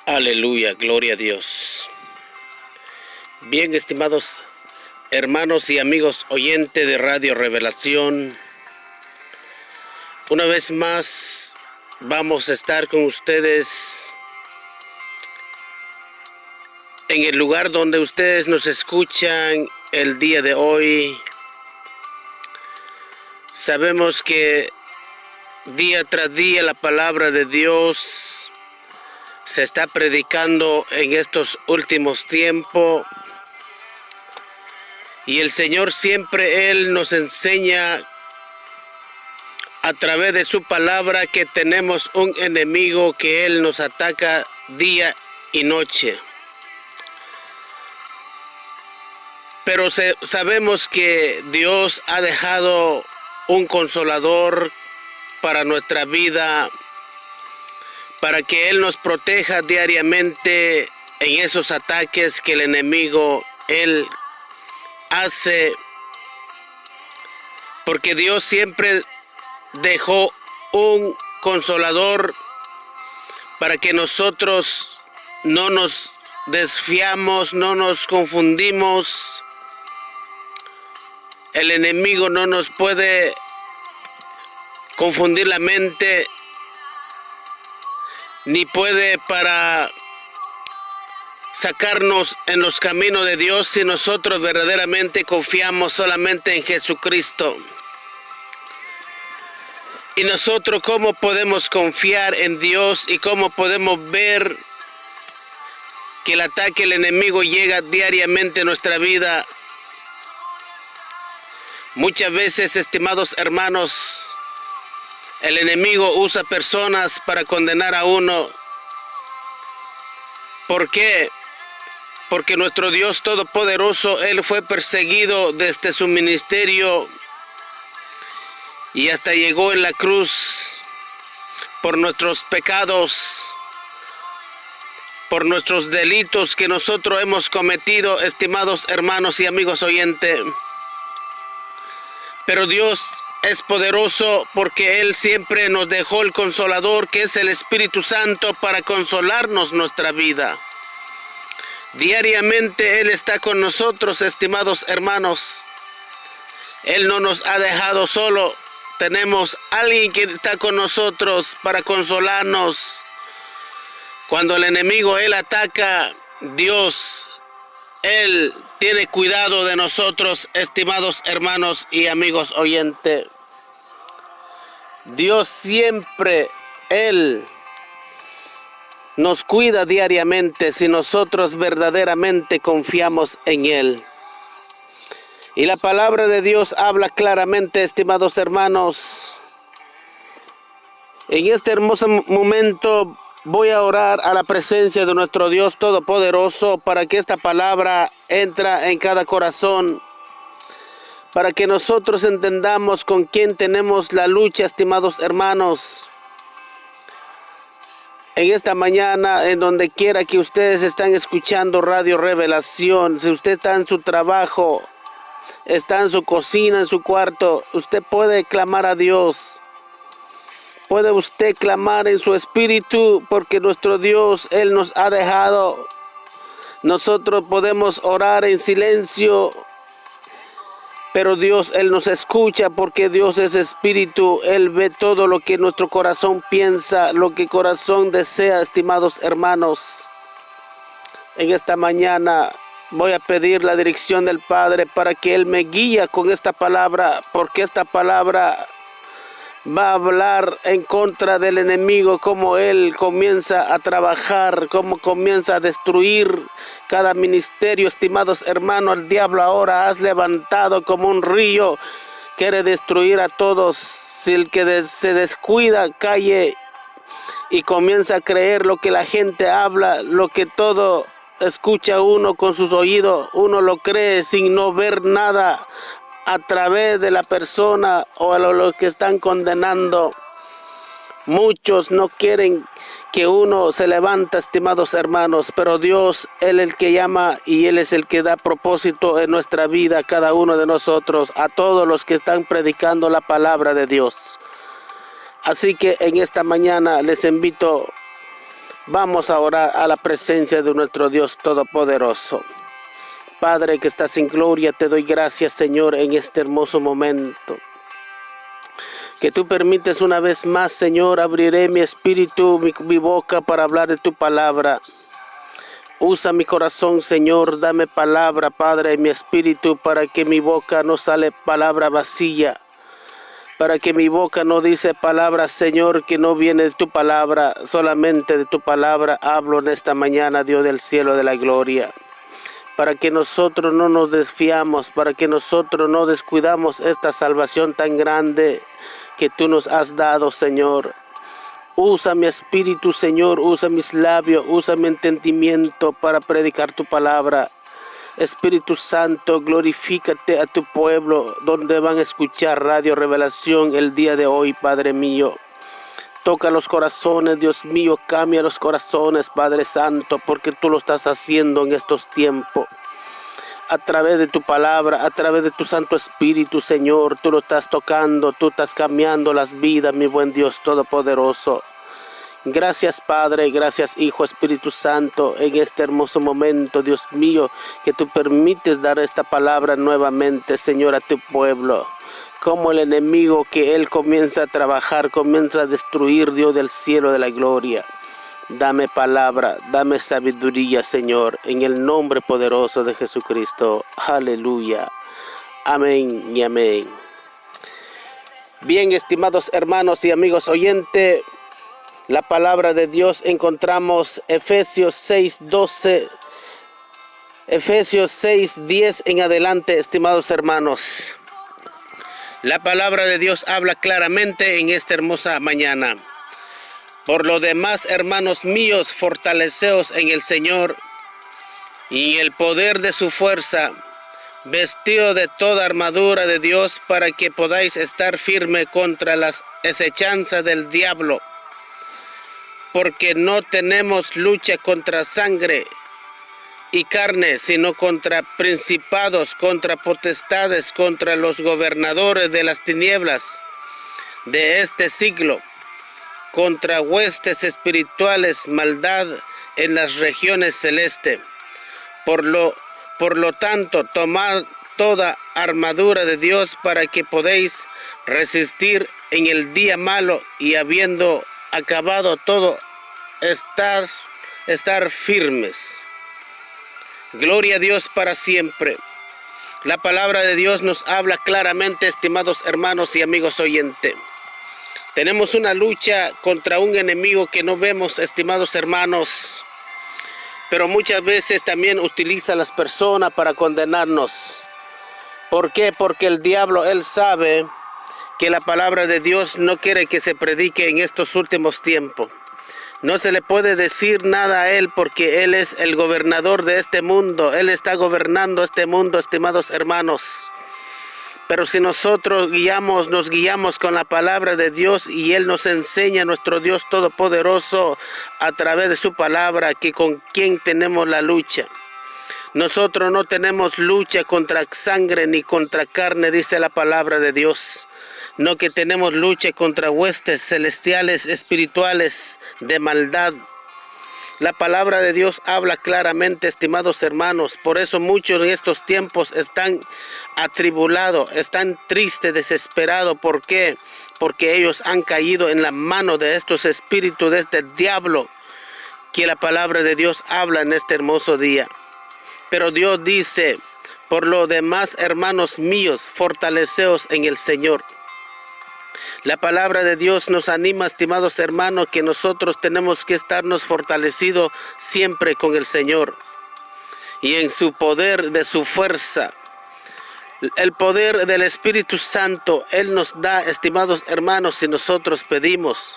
Aleluya, gloria a Dios. Bien, estimados hermanos y amigos oyentes de Radio Revelación, una vez más vamos a estar con ustedes en el lugar donde ustedes nos escuchan el día de hoy. Sabemos que día tras día la palabra de Dios se está predicando en estos últimos tiempos, y el Señor siempre Él nos enseña a través de su palabra que tenemos un enemigo que Él nos ataca día y noche. Pero sabemos que Dios ha dejado un consolador para nuestra vida, para que Él nos proteja diariamente en esos ataques que el enemigo Él hace, porque Dios siempre dejó un consolador para que nosotros no nos desfiamos, no nos confundimos. El enemigo no nos puede confundir la mente, ni puede para sacarnos en los caminos de Dios si nosotros verdaderamente confiamos solamente en Jesucristo. Y nosotros, ¿cómo podemos confiar en Dios y cómo podemos ver que el ataque del enemigo llega diariamente a nuestra vida? Muchas veces, estimados hermanos, el enemigo usa personas para condenar a uno. ¿Por qué? Porque nuestro Dios Todopoderoso, Él fue perseguido desde su ministerio y hasta llegó en la cruz por nuestros pecados, por nuestros delitos que nosotros hemos cometido, estimados hermanos y amigos oyentes. Pero Dios es poderoso porque Él siempre nos dejó el Consolador, que es el Espíritu Santo, para consolarnos nuestra vida. Diariamente Él está con nosotros, estimados hermanos. Él no nos ha dejado solo. Tenemos a alguien que está con nosotros para consolarnos. Cuando el enemigo Él ataca, Dios, Él tiene cuidado de nosotros, estimados hermanos y amigos oyentes. Dios siempre, Él nos cuida diariamente si nosotros verdaderamente confiamos en Él. Y la palabra de Dios habla claramente, estimados hermanos. En este hermoso momento voy a orar a la presencia de nuestro Dios Todopoderoso para que esta palabra entre en cada corazón, para que nosotros entendamos con quién tenemos la lucha, estimados hermanos. En esta mañana, en donde quiera que ustedes están escuchando Radio Revelación, si usted está en su trabajo, está en su cocina, en su cuarto, usted puede clamar a Dios. Puede usted clamar en su espíritu, porque nuestro Dios, Él nos ha dejado. Nosotros podemos orar en silencio, pero Dios, Él nos escucha, porque Dios es espíritu. Él ve todo lo que nuestro corazón piensa, lo que el corazón desea, estimados hermanos. En esta mañana voy a pedir la dirección del Padre para que Él me guíe con esta palabra, porque esta palabra va a hablar en contra del enemigo, cómo él comienza a trabajar, cómo comienza a destruir cada ministerio, estimados hermanos. El diablo ahora has levantado como un río, quiere destruir a todos. Si el que se descuida, calle y comienza a creer lo que la gente habla, lo que todo escucha uno con sus oídos, uno lo cree sin no ver nada a través de la persona o a los que están condenando. Muchos no quieren que uno se levante, estimados hermanos, pero Dios, Él es el que llama y Él es el que da propósito en nuestra vida, a cada uno de nosotros, a todos los que están predicando la palabra de Dios. Así que en esta mañana les invito Vamos a orar a la presencia de nuestro Dios Todopoderoso. Padre que estás en gloria, te doy gracias, Señor, en este hermoso momento. Que tú permites una vez más, Señor, abriré mi espíritu, mi boca para hablar de tu palabra. Usa mi corazón, Señor, dame palabra, Padre, en mi espíritu, para que mi boca no sale palabra vacía. Para que mi boca no dice palabras, Señor, que no viene de tu palabra, solamente de tu palabra hablo en esta mañana, Dios del cielo de la gloria. Para que nosotros no nos desfiamos, para que nosotros no descuidamos esta salvación tan grande que tú nos has dado, Señor. Usa mi espíritu, Señor, usa mis labios, usa mi entendimiento para predicar tu palabra. Espíritu Santo, glorifícate a tu pueblo, donde van a escuchar Radio Revelación el día de hoy, Padre mío. Toca los corazones, Dios mío, cambia los corazones, Padre Santo, porque tú lo estás haciendo en estos tiempos. A través de tu palabra, a través de tu Santo Espíritu, Señor, tú lo estás tocando, tú estás cambiando las vidas, mi buen Dios Todopoderoso. Gracias, Padre, gracias, Hijo, Espíritu Santo, en este hermoso momento, Dios mío, que tú permites dar esta palabra nuevamente, Señor, a tu pueblo. Como el enemigo que él comienza a trabajar, comienza a destruir, Dios del cielo de la gloria. Dame palabra, dame sabiduría, Señor, en el nombre poderoso de Jesucristo. Aleluya. Amén y amén. Bien, estimados hermanos y amigos oyentes, la palabra de Dios encontramos Efesios 6:12, Efesios 6:10 en adelante, estimados hermanos. La palabra de Dios habla claramente en esta hermosa mañana. Por lo demás, hermanos míos, fortaleceos en el Señor y en el poder de su fuerza, vestido de toda armadura de Dios para que podáis estar firme contra las acechanzas del diablo. Porque no tenemos lucha contra sangre y carne, sino contra principados, contra potestades, contra los gobernadores de las tinieblas de este siglo, contra huestes espirituales, maldad en las regiones celestes. Por lo tanto, tomad toda armadura de Dios para que podáis resistir en el día malo y habiendo acabado todo, estar firmes. Gloria a Dios para siempre. La palabra de Dios nos habla claramente, estimados hermanos y amigos oyentes. Tenemos una lucha contra un enemigo que no vemos, estimados hermanos, pero muchas veces también utiliza a las personas para condenarnos. ¿Por qué? Porque el diablo, él sabe que la palabra de Dios no quiere que se predique en estos últimos tiempos. No se le puede decir nada a él porque él es el gobernador de este mundo. Él está gobernando este mundo, estimados hermanos. Pero si nosotros nos guiamos con la palabra de Dios y Él nos enseña, nuestro Dios Todopoderoso, a través de su palabra, que con quién tenemos la lucha. Nosotros no tenemos lucha contra sangre ni contra carne, dice la palabra de Dios. No, que tenemos lucha contra huestes celestiales, espirituales, de maldad. La palabra de Dios habla claramente, estimados hermanos. Por eso muchos en estos tiempos están atribulados, están tristes, desesperados. ¿Por qué? Porque ellos han caído en la mano de estos espíritus, de este diablo, que la palabra de Dios habla en este hermoso día. Pero Dios dice, por lo demás, hermanos míos, fortaleceos en el Señor. La palabra de Dios nos anima, estimados hermanos, que nosotros tenemos que estarnos fortalecidos siempre con el Señor y en su poder de su fuerza. El poder del Espíritu Santo, Él nos da, estimados hermanos, si nosotros pedimos.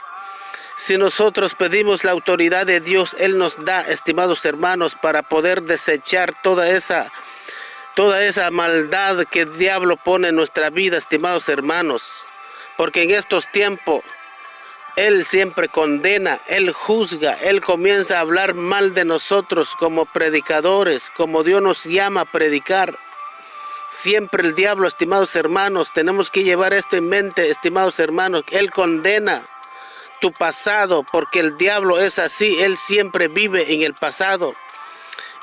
Si nosotros pedimos la autoridad de Dios, Él nos da, estimados hermanos, para poder desechar toda esa maldad que el diablo pone en nuestra vida, estimados hermanos. Porque en estos tiempos, Él siempre condena, Él juzga, Él comienza a hablar mal de nosotros como predicadores, como Dios nos llama a predicar. Siempre el diablo, estimados hermanos, tenemos que llevar esto en mente, estimados hermanos, Él condena tu pasado, porque el diablo es así, él siempre vive en el pasado.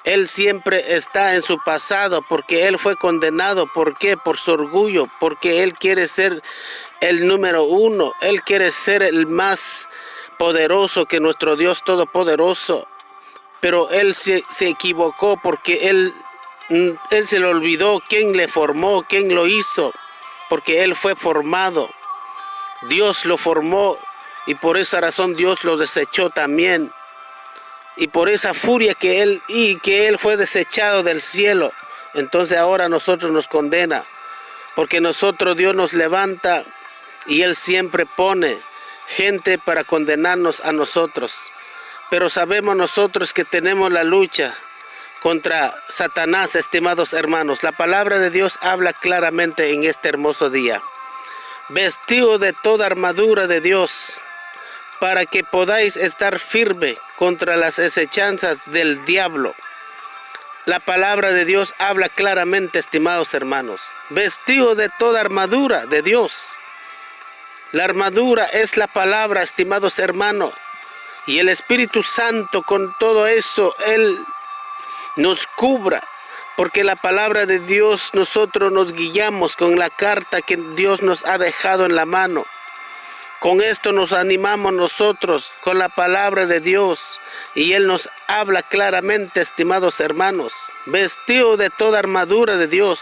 Él siempre está en su pasado porque él fue condenado. ¿Por qué? Por su orgullo, porque él quiere ser el número uno. Él quiere ser el más poderoso que nuestro Dios Todopoderoso. Pero él se equivocó porque él se le olvidó quién le formó, quién lo hizo. Porque él fue formado. Dios lo formó y por esa razón Dios lo desechó también. Y por esa furia que él fue desechado del cielo, entonces ahora a nosotros nos condena. Porque nosotros Dios nos levanta y Él siempre pone gente para condenarnos a nosotros. Pero sabemos nosotros que tenemos la lucha contra Satanás, estimados hermanos. La palabra de Dios habla claramente en este hermoso día. Vestido de toda armadura de Dios, para que podáis estar firme contra las acechanzas del diablo. La palabra de Dios habla claramente, estimados hermanos. Vestido de toda armadura de Dios. La armadura es la palabra, estimados hermanos. Y el Espíritu Santo con todo eso, Él nos cubra. Porque la palabra de Dios nosotros nos guiamos con la carta que Dios nos ha dejado en la mano. Con esto nos animamos nosotros con la palabra de Dios y Él nos habla claramente, estimados hermanos, vestido de toda armadura de Dios.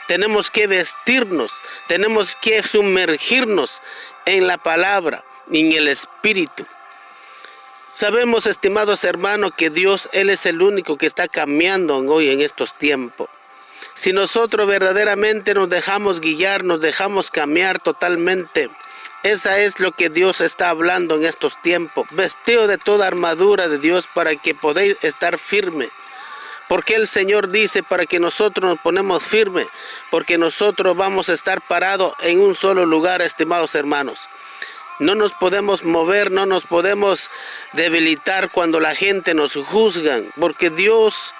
Tenemos que vestirnos, tenemos que sumergirnos en la palabra y en el Espíritu. Sabemos, estimados hermanos, que Dios, Él es el único que está cambiando hoy en estos tiempos. Si nosotros verdaderamente nos dejamos guiar, nos dejamos cambiar totalmente, esa es lo que Dios está hablando en estos tiempos. Vestido de toda armadura de Dios para que podáis estar firme. Porque el Señor dice para que nosotros nos ponemos firme. Porque nosotros vamos a estar parados en un solo lugar, estimados hermanos. No nos podemos mover, no nos podemos debilitar cuando la gente nos juzga. Porque Dios,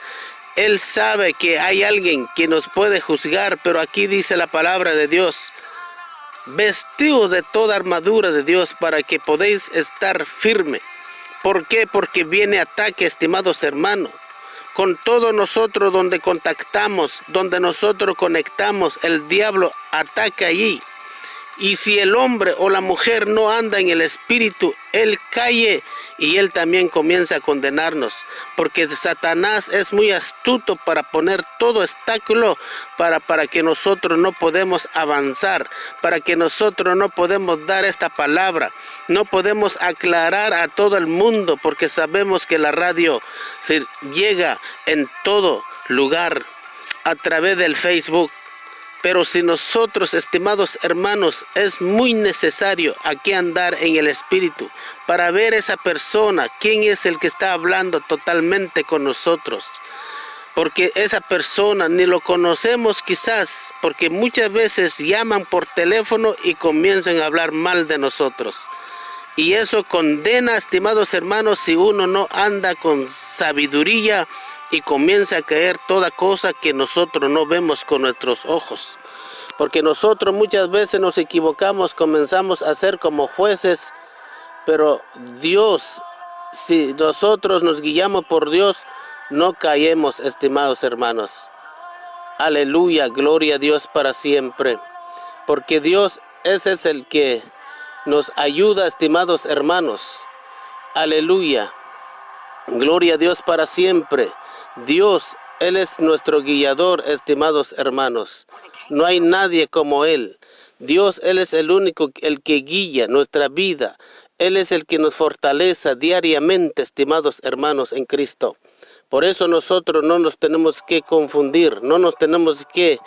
Él sabe que hay alguien que nos puede juzgar. Pero aquí dice la palabra de Dios. Vestidos de toda armadura de Dios para que podéis estar firme. ¿Por qué? Porque viene ataque, estimados hermanos. Con todos nosotros donde contactamos, donde nosotros conectamos, el diablo ataca allí. Y si el hombre o la mujer no anda en el Espíritu, él cae y él también comienza a condenarnos. Porque Satanás es muy astuto para poner todo obstáculo para que nosotros no podemos avanzar, para que nosotros no podemos dar esta palabra, no podemos aclarar a todo el mundo, porque sabemos que la radio se llega en todo lugar a través del Facebook. Pero si nosotros, estimados hermanos, es muy necesario aquí andar en el Espíritu para ver esa persona, quién es el que está hablando totalmente con nosotros. Porque esa persona ni lo conocemos quizás, porque muchas veces llaman por teléfono y comienzan a hablar mal de nosotros. Y eso condena, estimados hermanos, si uno no anda con sabiduría y comienza a caer toda cosa que nosotros no vemos con nuestros ojos. Porque nosotros muchas veces nos equivocamos, comenzamos a ser como jueces, pero Dios, si nosotros nos guiamos por Dios, no caemos, estimados hermanos. Aleluya, gloria a Dios para siempre. Porque Dios, ese es el que nos ayuda, estimados hermanos. Aleluya, gloria a Dios para siempre. Dios, Él es nuestro guiador, estimados hermanos. No hay nadie como Él. Dios, Él es el único, el que guía nuestra vida. Él es el que nos fortalece diariamente, estimados hermanos en Cristo. Por eso nosotros no nos tenemos que confundir, no nos tenemos que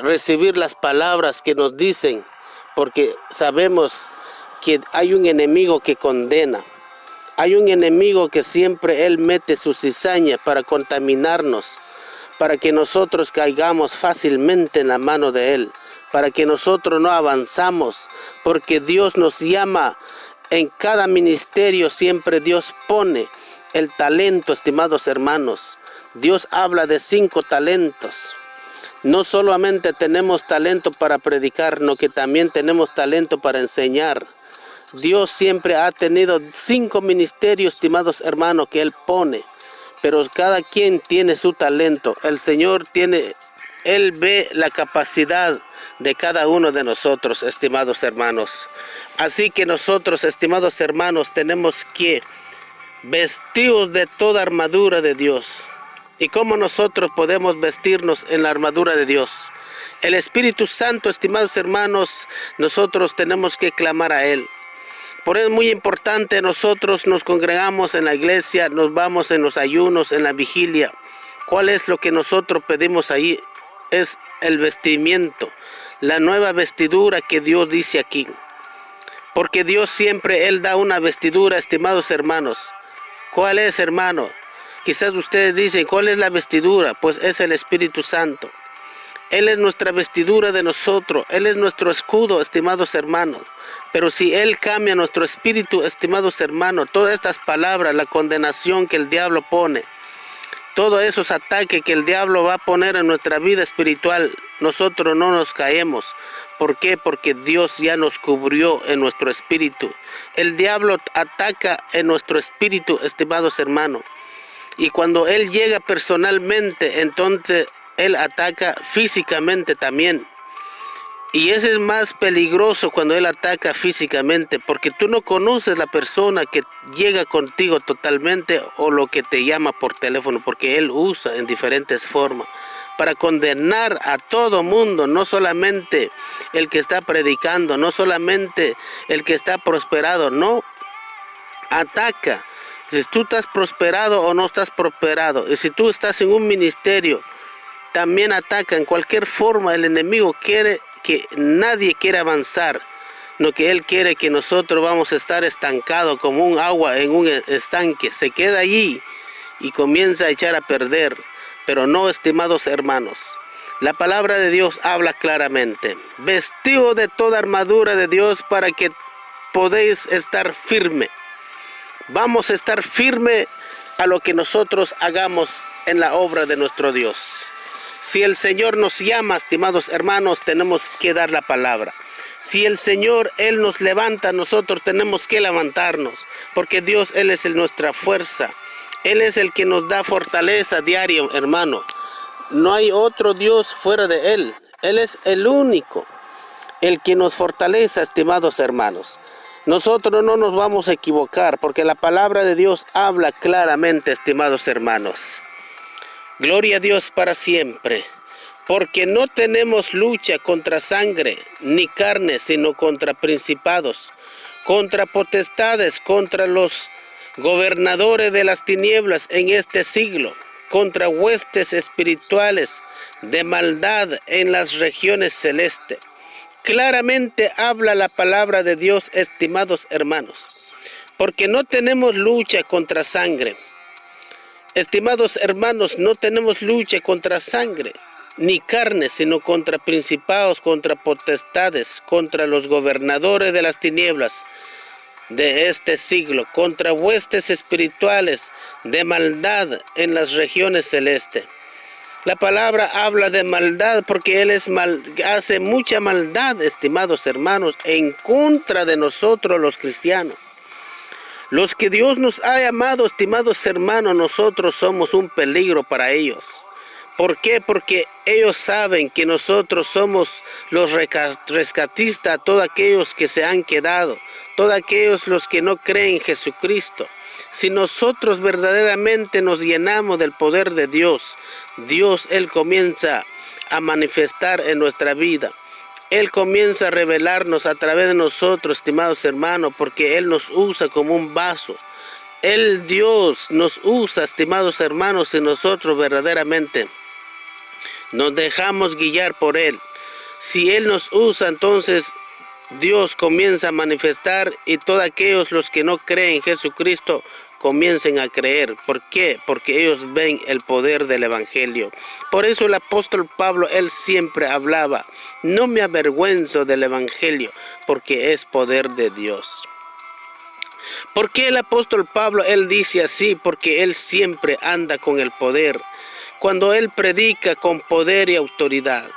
recibir las palabras que nos dicen, porque sabemos que hay un enemigo que condena. Hay un enemigo que siempre él mete su cizaña para contaminarnos, para que nosotros caigamos fácilmente en la mano de él, para que nosotros no avanzamos, porque Dios nos llama en cada ministerio, siempre Dios pone el talento, estimados hermanos. Dios habla de 5 talentos. No solamente tenemos talento para predicar, sino que también tenemos talento para enseñar. Dios siempre ha tenido 5 ministerios, estimados hermanos, que Él pone. Pero cada quien tiene su talento. El Señor Él ve la capacidad de cada uno de nosotros, estimados hermanos. Así que nosotros, estimados hermanos, tenemos que vestirnos de toda armadura de Dios. ¿Y cómo nosotros podemos vestirnos en la armadura de Dios? El Espíritu Santo, estimados hermanos, nosotros tenemos que clamar a Él. Por eso es muy importante, nosotros nos congregamos en la iglesia, nos vamos en los ayunos, en la vigilia. ¿Cuál es lo que nosotros pedimos ahí? Es el vestimiento, la nueva vestidura que Dios dice aquí. Porque Dios siempre, Él da una vestidura, estimados hermanos. ¿Cuál es, hermano? Quizás ustedes dicen, ¿cuál es la vestidura? Pues es el Espíritu Santo. Él es nuestra vestidura de nosotros, Él es nuestro escudo, estimados hermanos. Pero si Él cambia nuestro espíritu, estimados hermanos, todas estas palabras, la condenación que el diablo pone, todos esos ataques que el diablo va a poner en nuestra vida espiritual, nosotros no nos caemos. ¿Por qué? Porque Dios ya nos cubrió en nuestro espíritu. El diablo ataca en nuestro espíritu, estimados hermanos. Y cuando Él llega personalmente, entonces Él ataca físicamente también. Y ese es más peligroso cuando Él ataca físicamente, porque tú no conoces la persona que llega contigo totalmente o lo que te llama por teléfono, porque Él usa en diferentes formas para condenar a todo mundo, no solamente el que está predicando, no solamente el que está prosperado, no, ataca. Si tú estás prosperado o no estás prosperado, y si tú estás en un ministerio, también ataca. En cualquier forma el enemigo quiere que nadie quiera avanzar, no, que él quiere que nosotros vamos a estar estancados como un agua en un estanque, se queda allí y comienza a echar a perder. Pero no, estimados hermanos, la palabra de Dios habla claramente: vestido de toda armadura de Dios para que podéis estar firme. Vamos a estar firme a lo que nosotros hagamos en la obra de nuestro Dios. Si el Señor nos llama, estimados hermanos, tenemos que dar la palabra. Si el Señor, Él nos levanta, nosotros tenemos que levantarnos, porque Dios, Él es nuestra fuerza. Él es el que nos da fortaleza diaria, hermano. No hay otro Dios fuera de Él. Él es el único, el que nos fortalece, estimados hermanos. Nosotros no nos vamos a equivocar, porque la palabra de Dios habla claramente, estimados hermanos. Gloria a Dios para siempre, porque no tenemos lucha contra sangre ni carne, sino contra principados, contra potestades, contra los gobernadores de las tinieblas en este siglo, contra huestes espirituales de maldad en las regiones celestes. Claramente habla la palabra de Dios, estimados hermanos, porque no tenemos lucha contra sangre. Estimados hermanos, no tenemos lucha contra sangre ni carne, sino contra principados, contra potestades, contra los gobernadores de las tinieblas de este siglo, contra huestes espirituales de maldad en las regiones celestes. La palabra habla de maldad porque Él hace mucha maldad, estimados hermanos, en contra de nosotros los cristianos. Los que Dios nos ha llamado, estimados hermanos, nosotros somos un peligro para ellos. ¿Por qué? Porque ellos saben que nosotros somos los rescatistas, todos aquellos que se han quedado, todos aquellos los que no creen en Jesucristo. Si nosotros verdaderamente nos llenamos del poder de Dios, Dios, Él comienza a manifestar en nuestra vida. Él comienza a revelarnos a través de nosotros, estimados hermanos, porque Él nos usa como un vaso. Él, Dios, nos usa, estimados hermanos, si nosotros verdaderamente nos dejamos guiar por Él. Si Él nos usa, entonces Dios comienza a manifestar y todos aquellos los que no creen en Jesucristo comiencen a creer. ¿Por qué? Porque ellos ven el poder del Evangelio. Por eso el apóstol Pablo, él siempre hablaba: no me avergüenzo del Evangelio, porque es poder de Dios. ¿Por qué el apóstol Pablo, él dice así? Porque él siempre anda con el poder. Cuando él predica con poder y autoridad,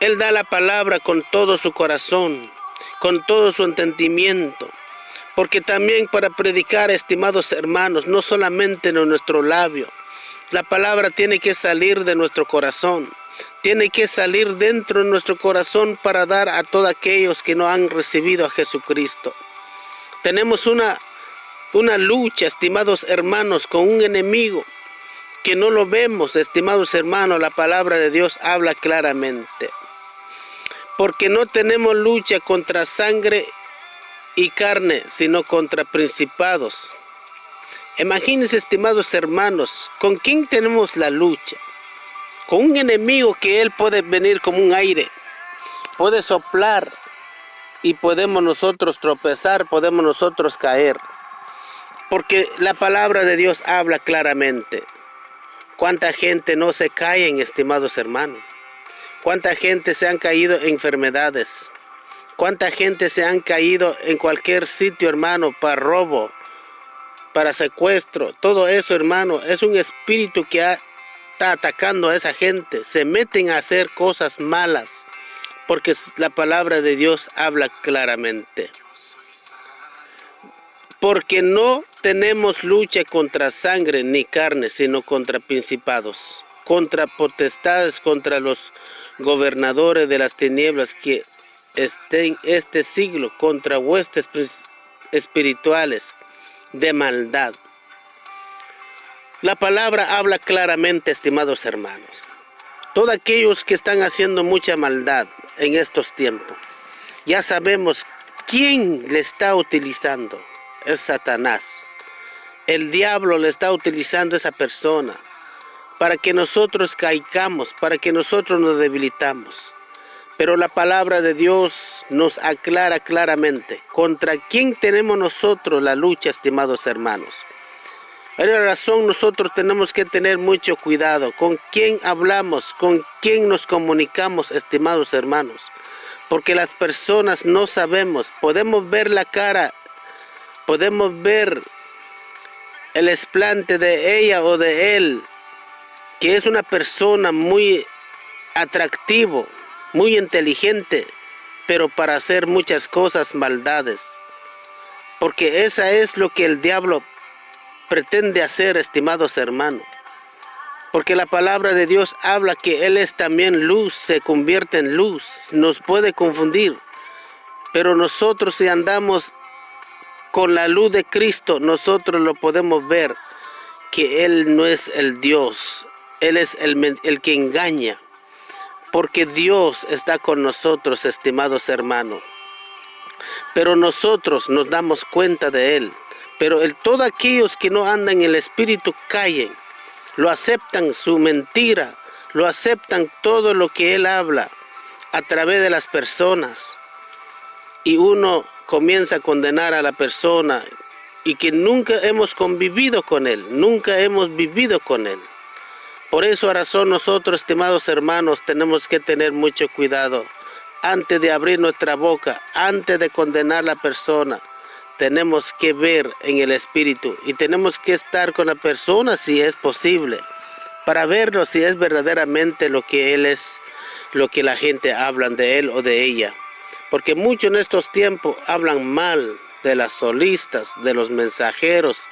él da la palabra con todo su corazón, con todo su entendimiento. Porque también para predicar, estimados hermanos, no solamente en nuestro labio, la palabra tiene que salir de nuestro corazón. Tiene que salir dentro de nuestro corazón para dar a todos aquellos que no han recibido a Jesucristo. Tenemos una lucha, estimados hermanos, con un enemigo que no lo vemos, estimados hermanos. La palabra de Dios habla claramente. Porque no tenemos lucha contra sangre y carne, sino contra principados. Imagínense, estimados hermanos, ¿con quién tenemos la lucha? Con un enemigo que él puede venir como un aire, puede soplar y podemos nosotros tropezar, podemos nosotros caer. Porque la palabra de Dios habla claramente. ¿Cuánta gente no se cae, estimados hermanos? ¿Cuánta gente se han caído en enfermedades? ¿Cuánta gente se han caído en cualquier sitio, hermano, para robo, para secuestro? Todo eso, hermano, es un espíritu que está atacando a esa gente. Se meten a hacer cosas malas, porque la palabra de Dios habla claramente. Porque no tenemos lucha contra sangre ni carne, sino contra principados, contra potestades, contra los gobernadores de las tinieblas que estén en este siglo, contra huestes espirituales de maldad. La palabra habla claramente, estimados hermanos. Todos aquellos que están haciendo mucha maldad en estos tiempos, ya sabemos quién le está utilizando. Es Satanás. El diablo le está utilizando a esa persona para que nosotros caigamos, para que nosotros nos debilitamos. Pero la palabra de Dios nos aclara claramente contra quién tenemos nosotros la lucha, estimados hermanos. Por esa razón nosotros tenemos que tener mucho cuidado con quién hablamos, con quién nos comunicamos, estimados hermanos. Porque las personas no sabemos, podemos ver la cara, podemos ver el semblante de ella o de él, que es una persona muy atractivo, muy inteligente, pero para hacer muchas cosas maldades. Porque esa es lo que el diablo pretende hacer, estimados hermanos. Porque la palabra de Dios habla que Él es también luz, se convierte en luz, nos puede confundir. Pero nosotros, si andamos con la luz de Cristo, nosotros lo podemos ver, que Él no es el Dios, Él es el que engaña. Porque Dios está con nosotros, estimados hermanos. Pero nosotros nos damos cuenta de Él. Pero todos aquellos que no andan en el Espíritu caen, lo aceptan su mentira, lo aceptan todo lo que Él habla a través de las personas. Y uno comienza a condenar a la persona y que nunca hemos convivido con Él, nunca hemos vivido con Él. Por esa razón nosotros, estimados hermanos, tenemos que tener mucho cuidado. Antes de abrir nuestra boca, antes de condenar a la persona, tenemos que ver en el Espíritu y tenemos que estar con la persona si es posible, para verlo si es verdaderamente lo que Él es, lo que la gente habla de Él o de ella. Porque muchos en estos tiempos hablan mal de las solistas, de los mensajeros,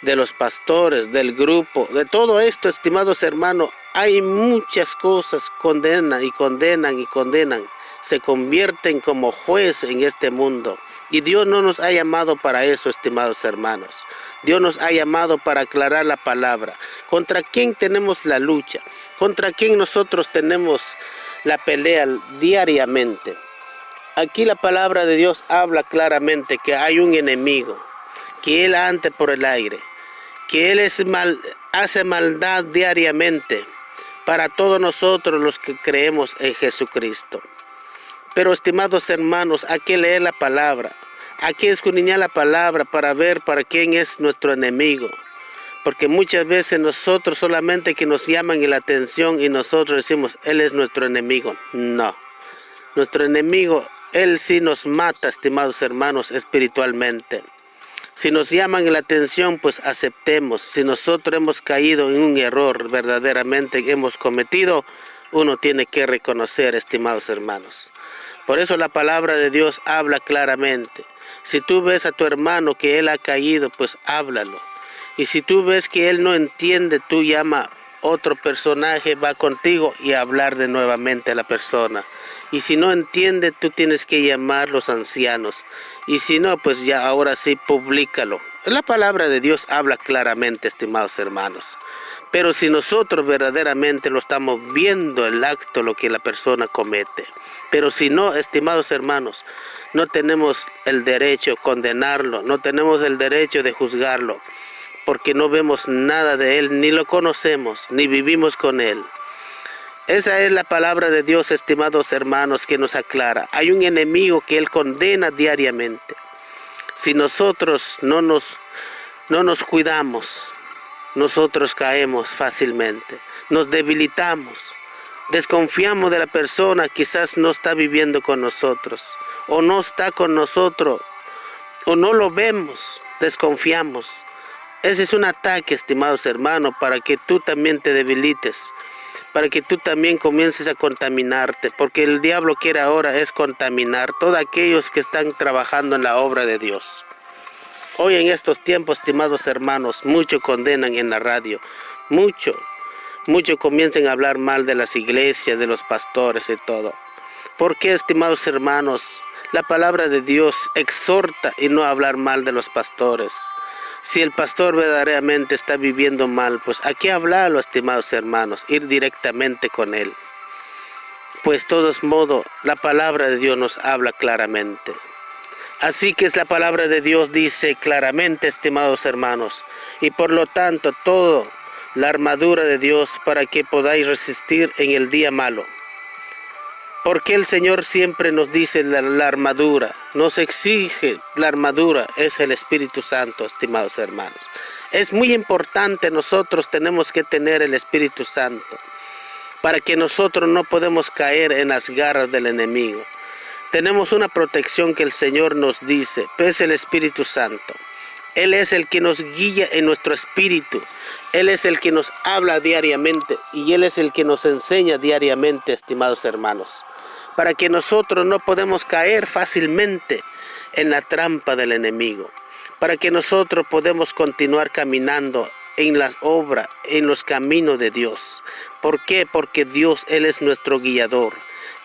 de los pastores, del grupo, de todo esto, estimados hermanos. Hay muchas cosas, condenan y condenan y condenan, se convierten como juez en este mundo. Y Dios no nos ha llamado para eso, estimados hermanos. Dios nos ha llamado para aclarar la palabra. ¿Contra quién tenemos la lucha? ¿Contra quién nosotros tenemos la pelea diariamente? Aquí la palabra de Dios habla claramente que hay un enemigo, que Él anda por el aire, que Él hace maldad diariamente para todos nosotros los que creemos en Jesucristo. Pero, estimados hermanos, hay que leer la palabra, hay que escudriñar la palabra para ver para quién es nuestro enemigo. Porque muchas veces nosotros solamente que nos llaman la atención y nosotros decimos, Él es nuestro enemigo. No, nuestro enemigo, Él sí nos mata, estimados hermanos, espiritualmente. Si nos llaman la atención, pues aceptemos. Si nosotros hemos caído en un error verdaderamente que hemos cometido, uno tiene que reconocer, estimados hermanos. Por eso la palabra de Dios habla claramente. Si tú ves a tu hermano que él ha caído, pues háblalo. Y si tú ves que él no entiende, tú llama otro personaje, va contigo y hablar de nuevamente a la persona. Y si no entiende, tú tienes que llamar a los ancianos. Y si no, pues ya ahora sí, públicalo. La palabra de Dios habla claramente, estimados hermanos. Pero si nosotros verdaderamente lo estamos viendo el acto, lo que la persona comete. Pero si no, estimados hermanos, no tenemos el derecho de condenarlo, no tenemos el derecho de juzgarlo, porque no vemos nada de él, ni lo conocemos, ni vivimos con él. Esa es la palabra de Dios, estimados hermanos, que nos aclara. Hay un enemigo que él condena diariamente. Si nosotros no nos cuidamos, nosotros caemos fácilmente, nos debilitamos, desconfiamos de la persona, quizás no está viviendo con nosotros, o no está con nosotros, o no lo vemos, desconfiamos. Ese es un ataque, estimados hermanos, para que tú también te debilites, para que tú también comiences a contaminarte, porque el diablo quiere ahora es contaminar todos aquellos que están trabajando en la obra de Dios. Hoy en estos tiempos, estimados hermanos, mucho condenan en la radio, mucho comienzan a hablar mal de las iglesias, de los pastores y todo. ¿Por qué, estimados hermanos? La palabra de Dios exhorta y no hablar mal de los pastores. Si el pastor verdaderamente está viviendo mal, pues ¿a qué hablarlo, estimados hermanos? Ir directamente con él. Pues de todos modos, la palabra de Dios nos habla claramente. Así que es la palabra de Dios dice claramente, estimados hermanos, y por lo tanto todo la armadura de Dios para que podáis resistir en el día malo. Porque el Señor siempre nos dice la armadura, nos exige la armadura, es el Espíritu Santo, estimados hermanos. Es muy importante, nosotros tenemos que tener el Espíritu Santo, para que nosotros no podemos caer en las garras del enemigo. Tenemos una protección que el Señor nos dice, es el Espíritu Santo. Él es el que nos guía en nuestro espíritu. Él es el que nos habla diariamente y Él es el que nos enseña diariamente, estimados hermanos. Para que nosotros no podemos caer fácilmente en la trampa del enemigo. Para que nosotros podamos continuar caminando en las obras, en los caminos de Dios. ¿Por qué? Porque Dios, Él es nuestro guiador.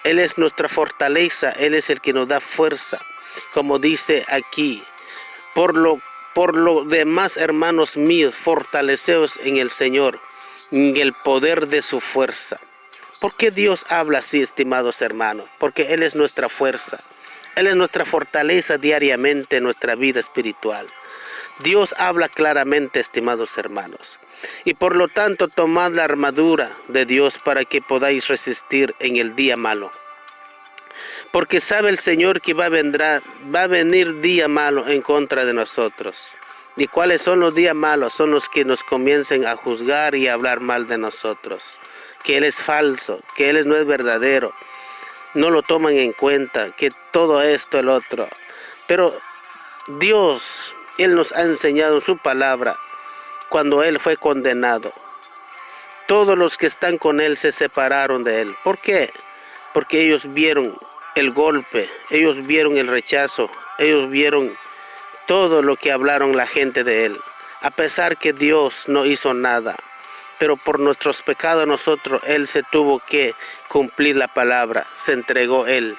Él es nuestra fortaleza, Él es el que nos da fuerza. Como dice aquí, por lo demás, hermanos míos, fortaleceos en el Señor, en el poder de su fuerza. ¿Por qué Dios habla así, estimados hermanos? Porque Él es nuestra fuerza. Él es nuestra fortaleza diariamente en nuestra vida espiritual. Dios habla claramente, estimados hermanos. Y por lo tanto, tomad la armadura de Dios para que podáis resistir en el día malo. Porque sabe el Señor que va a venir día malo en contra de nosotros. ¿Y cuáles son los días malos? Son los que nos comiencen a juzgar y a hablar mal de nosotros. Que Él es falso, que Él no es verdadero. No lo toman en cuenta, que todo esto, el otro. Pero Dios, Él nos ha enseñado en su palabra, cuando Él fue condenado. Todos los que están con Él se separaron de Él. ¿Por qué? Porque ellos vieron el golpe, ellos vieron el rechazo, ellos vieron todo lo que hablaron la gente de Él. A pesar que Dios no hizo nada, pero por nuestros pecados nosotros, Él se tuvo que cumplir la palabra, se entregó Él.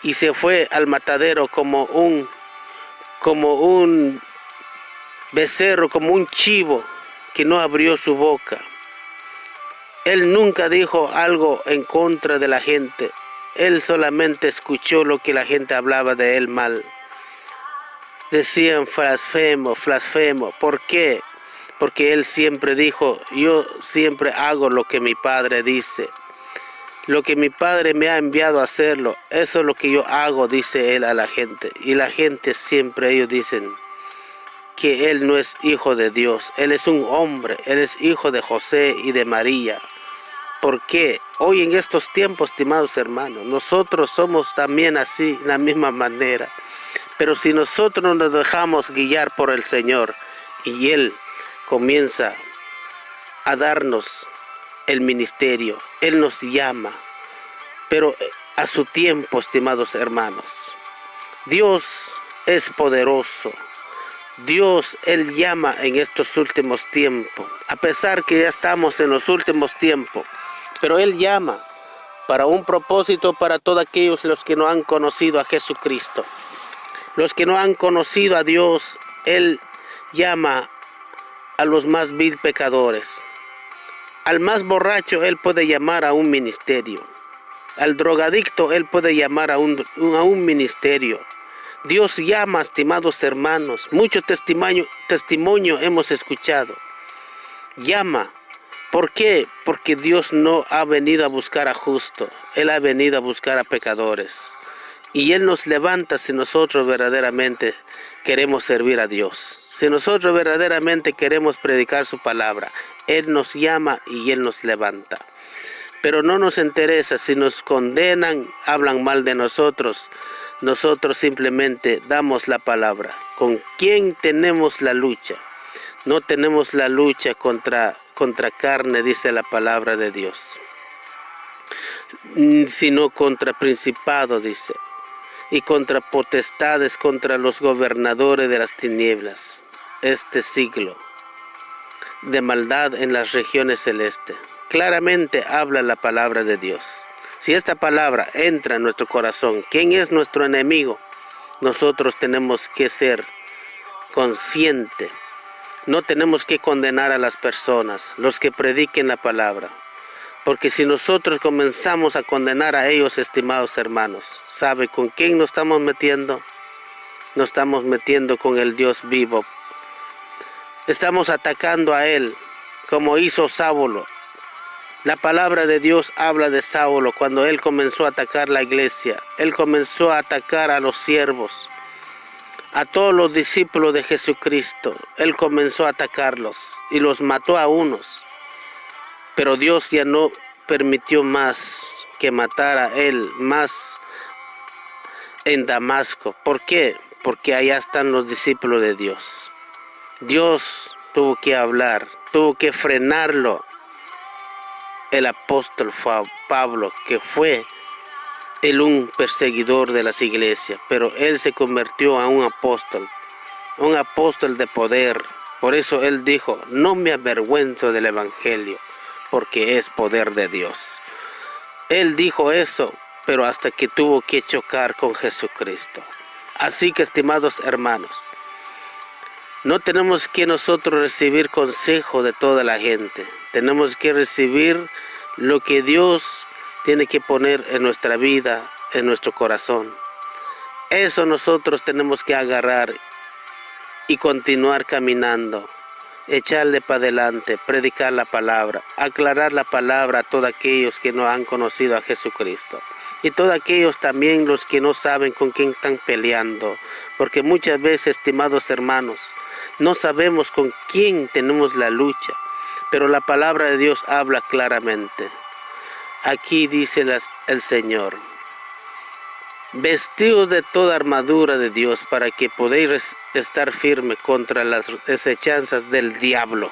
Y se fue al matadero como un becerro, como un chivo que no abrió su boca. Él nunca dijo algo en contra de la gente. Él solamente escuchó lo que la gente hablaba de él mal. Decían blasfemo, blasfemo. ¿Por qué? Porque él siempre dijo, yo siempre hago lo que mi Padre dice. Lo que mi Padre me ha enviado a hacerlo, eso es lo que yo hago, dice él a la gente. Y la gente siempre, ellos dicen que él no es hijo de Dios. Él es un hombre, él es hijo de José y de María. ¿Por qué? Hoy en estos tiempos, estimados hermanos, nosotros somos también así, de la misma manera. Pero si nosotros nos dejamos guiar por el Señor y Él comienza a darnos el ministerio, Él nos llama. Pero a su tiempo, estimados hermanos. Dios es poderoso. Dios, Él llama en estos últimos tiempos, a pesar que ya estamos en los últimos tiempos, pero Él llama para un propósito para todos aquellos los que no han conocido a Jesucristo. Los que no han conocido a Dios, Él llama a los más vil pecadores. Al más borracho, Él puede llamar a un ministerio. Al drogadicto, Él puede llamar a un ministerio. Dios llama, estimados hermanos. Mucho testimonio hemos escuchado. Llama. ¿Por qué? Porque Dios no ha venido a buscar a justos. Él ha venido a buscar a pecadores. Y Él nos levanta si nosotros verdaderamente queremos servir a Dios. Si nosotros verdaderamente queremos predicar su palabra, Él nos llama y Él nos levanta. Pero no nos interesa si nos condenan, hablan mal de nosotros. Nosotros simplemente damos la palabra. ¿Con quién tenemos la lucha? No tenemos la lucha contra carne, dice la palabra de Dios, sino contra principados, dice, y contra potestades, contra los gobernadores de las tinieblas, este siglo, de maldad en las regiones celestes. Claramente habla la palabra de Dios. Si esta palabra entra en nuestro corazón, ¿quién es nuestro enemigo? Nosotros tenemos que ser conscientes. No tenemos que condenar a las personas, los que prediquen la palabra. Porque si nosotros comenzamos a condenar a ellos, estimados hermanos, ¿sabe con quién nos estamos metiendo? Nos estamos metiendo con el Dios vivo. Estamos atacando a Él, como hizo Saulo. La palabra de Dios habla de Saulo cuando él comenzó a atacar la iglesia. Él comenzó a atacar a los siervos, a todos los discípulos de Jesucristo. Él comenzó a atacarlos y los mató a unos. Pero Dios ya no permitió más que matara a él, más en Damasco. ¿Por qué? Porque allá están los discípulos de Dios. Dios tuvo que hablar, tuvo que frenarlo. El apóstol Pablo, que fue un perseguidor de las iglesias, pero él se convirtió a un apóstol de poder. Por eso él dijo, no me avergüenzo del evangelio, porque es poder de Dios. Él dijo eso, pero hasta que tuvo que chocar con Jesucristo. Así que, estimados hermanos, no tenemos que nosotros recibir consejo de toda la gente. Tenemos que recibir lo que Dios tiene que poner en nuestra vida, en nuestro corazón. Eso nosotros tenemos que agarrar y continuar caminando, echarle para adelante, predicar la palabra, aclarar la palabra a todos aquellos que no han conocido a Jesucristo. Y todos aquellos también los que no saben con quién están peleando. Porque muchas veces, estimados hermanos, no sabemos con quién tenemos la lucha. Pero la palabra de Dios habla claramente. Aquí dice el Señor, vestidos de toda armadura de Dios para que podáis estar firme contra las acechanzas del diablo.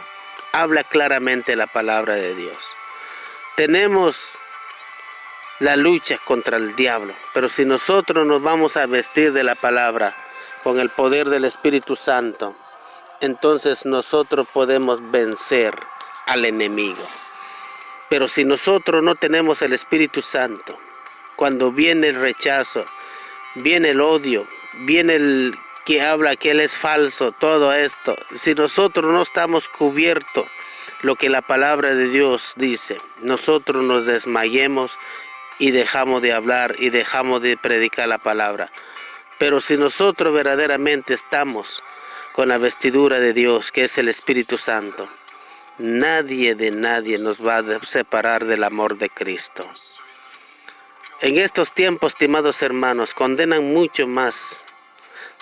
Habla claramente la palabra de Dios. Tenemos la lucha contra el diablo, pero si nosotros nos vamos a vestir de la palabra con el poder del Espíritu Santo, entonces nosotros podemos vencer al enemigo. Pero si nosotros no tenemos el Espíritu Santo, cuando viene el rechazo, viene el odio, viene el que habla que él es falso, todo esto, si nosotros no estamos cubiertos lo que la palabra de Dios dice, nosotros nos desmayemos y dejamos de hablar y dejamos de predicar la palabra. Pero si nosotros verdaderamente estamos con la vestidura de Dios, que es el Espíritu Santo, nadie nos va a separar del amor de Cristo. En estos tiempos, estimados hermanos, condenan mucho más,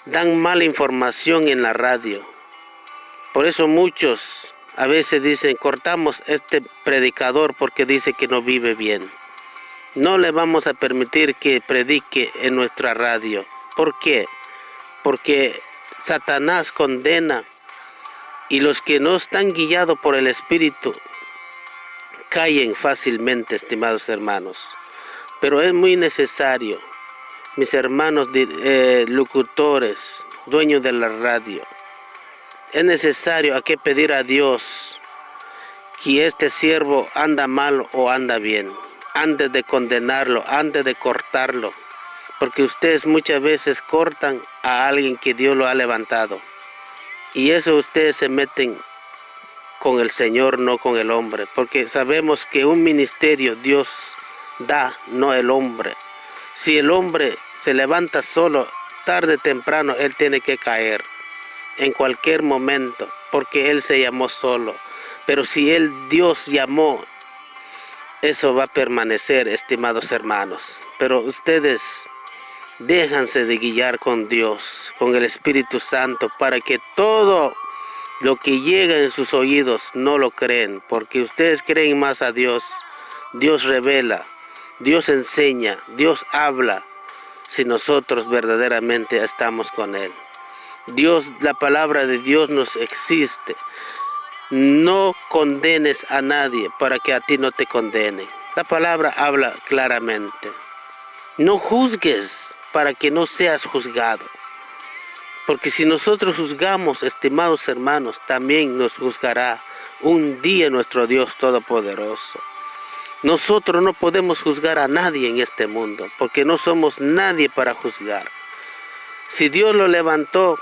dan mala información en la radio. Por eso muchos a veces dicen, cortamos este predicador porque dice que no vive bien. No le vamos a permitir que predique en nuestra radio. ¿Por qué? Porque Satanás condena y los que no están guiados por el Espíritu caen fácilmente, estimados hermanos. Pero es muy necesario, mis hermanos locutores, dueños de la radio, es necesario aquí pedir a Dios que este siervo anda mal o anda bien, antes de condenarlo, antes de cortarlo, porque ustedes muchas veces cortan a alguien que Dios lo ha levantado, y eso ustedes se meten con el Señor, no con el hombre, porque sabemos que un ministerio Dios da, no el hombre. Si el hombre se levanta solo, tarde o temprano él tiene que caer, en cualquier momento, porque él se llamó solo. Pero si Dios llamó, eso va a permanecer, estimados hermanos. Pero ustedes déjanse de guiar con Dios, con el Espíritu Santo, para que todo lo que llega en sus oídos no lo creen, porque ustedes creen más a Dios. Dios revela, Dios enseña, Dios habla, si nosotros verdaderamente estamos con Él. Dios, la palabra de Dios nos existe. No condenes a nadie para que a ti no te condenen. La palabra habla claramente. No juzgues para que no seas juzgado. Porque si nosotros juzgamos, estimados hermanos, también nos juzgará un día nuestro Dios Todopoderoso. Nosotros no podemos juzgar a nadie en este mundo, porque no somos nadie para juzgar. Si Dios lo levantó,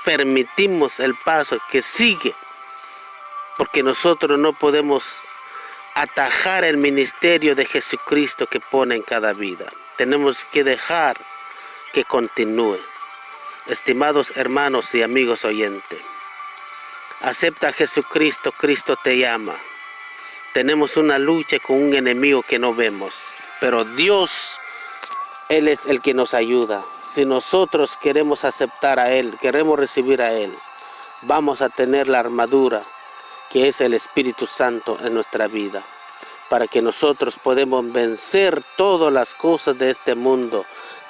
permitimos el paso que sigue, porque nosotros no podemos atajar el ministerio de Jesucristo que pone en cada vida. Tenemos que dejar que continúe. Estimados hermanos y amigos oyentes, acepta a Jesucristo, Cristo te llama. Tenemos una lucha con un enemigo que no vemos, pero Dios, Él es el que nos ayuda. Si nosotros queremos aceptar a Él, queremos recibir a Él, vamos a tener la armadura que es el Espíritu Santo en nuestra vida, para que nosotros podamos vencer todas las cosas de este mundo,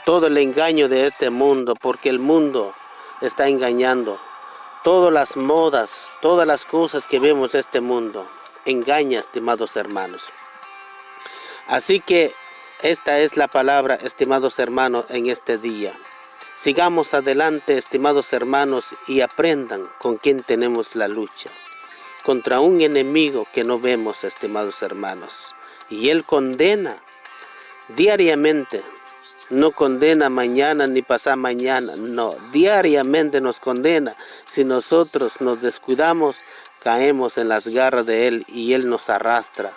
todo el engaño de este mundo, porque el mundo está engañando. Todas las modas, todas las cosas que vemos en este mundo, engaña, estimados hermanos. Así que esta es la palabra, estimados hermanos, en este día. Sigamos adelante, estimados hermanos, y aprendan con quién tenemos la lucha. Contra un enemigo que no vemos, estimados hermanos. Y Él condena diariamente. No condena mañana ni pasado mañana, no, diariamente nos condena. Si nosotros nos descuidamos, caemos en las garras de Él y Él nos arrastra.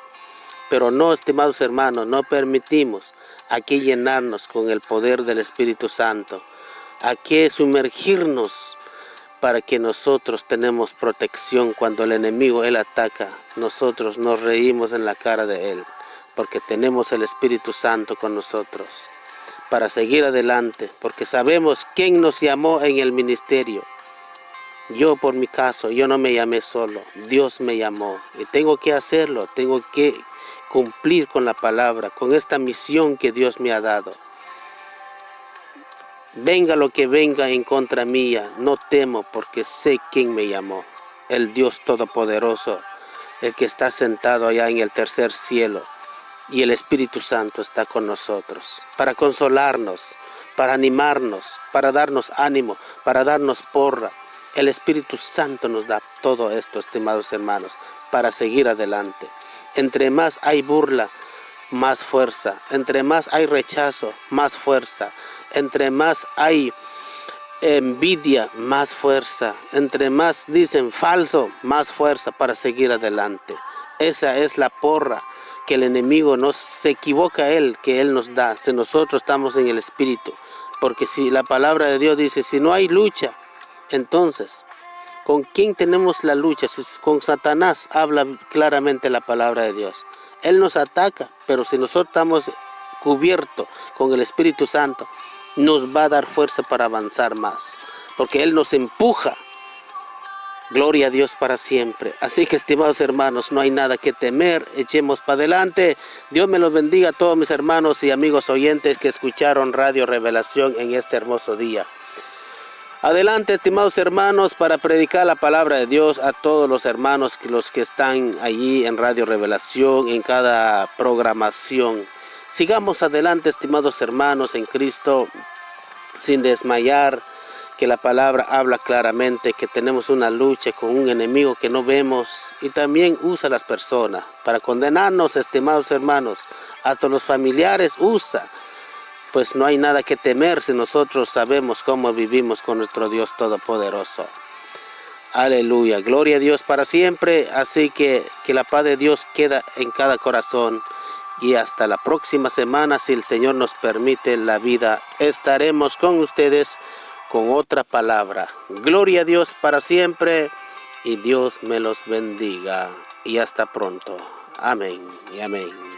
Pero no, estimados hermanos, no permitimos aquí llenarnos con el poder del Espíritu Santo. Aquí sumergirnos para que nosotros tenemos protección cuando el enemigo Él ataca. Nosotros nos reímos en la cara de Él, porque tenemos el Espíritu Santo con nosotros. Para seguir adelante, porque sabemos quién nos llamó en el ministerio. Yo por mi caso, yo no me llamé solo, Dios me llamó y tengo que hacerlo, tengo que cumplir con la palabra, con esta misión que Dios me ha dado. Venga lo que venga en contra mía, no temo porque sé quién me llamó, el Dios Todopoderoso, el que está sentado allá en el tercer cielo. Y el Espíritu Santo está con nosotros para consolarnos, para animarnos, para darnos ánimo, para darnos porra. El Espíritu Santo nos da todo esto, estimados hermanos, para seguir adelante. Entre más hay burla, más fuerza. Entre más hay rechazo, más fuerza. Entre más hay envidia, más fuerza. Entre más dicen falso, más fuerza para seguir adelante. Esa es la porra que el enemigo no se equivoca que Él nos da, si nosotros estamos en el Espíritu. Porque si la palabra de Dios dice, si no hay lucha, entonces, ¿con quién tenemos la lucha? Si con Satanás habla claramente la palabra de Dios. Él nos ataca, pero si nosotros estamos cubiertos con el Espíritu Santo, nos va a dar fuerza para avanzar más, porque Él nos empuja. Gloria a Dios para siempre. Así que, estimados hermanos, no hay nada que temer. Echemos para adelante. Dios me los bendiga a todos mis hermanos y amigos oyentes que escucharon Radio Revelación en este hermoso día. Adelante, estimados hermanos, para predicar la palabra de Dios a todos los hermanos, los que están allí en Radio Revelación, en cada programación. Sigamos adelante, estimados hermanos en Cristo, sin desmayar, que la palabra habla claramente que tenemos una lucha con un enemigo que no vemos y también usa a las personas para condenarnos, estimados hermanos. Hasta los familiares usa. Pues no hay nada que temer si nosotros sabemos cómo vivimos con nuestro Dios Todopoderoso. Aleluya, gloria a Dios para siempre. Así que la paz de Dios queda en cada corazón. Y hasta la próxima semana, si el Señor nos permite la vida, estaremos con ustedes con otra palabra. Gloria a Dios para siempre y Dios me los bendiga. Y hasta pronto. Amén y amén.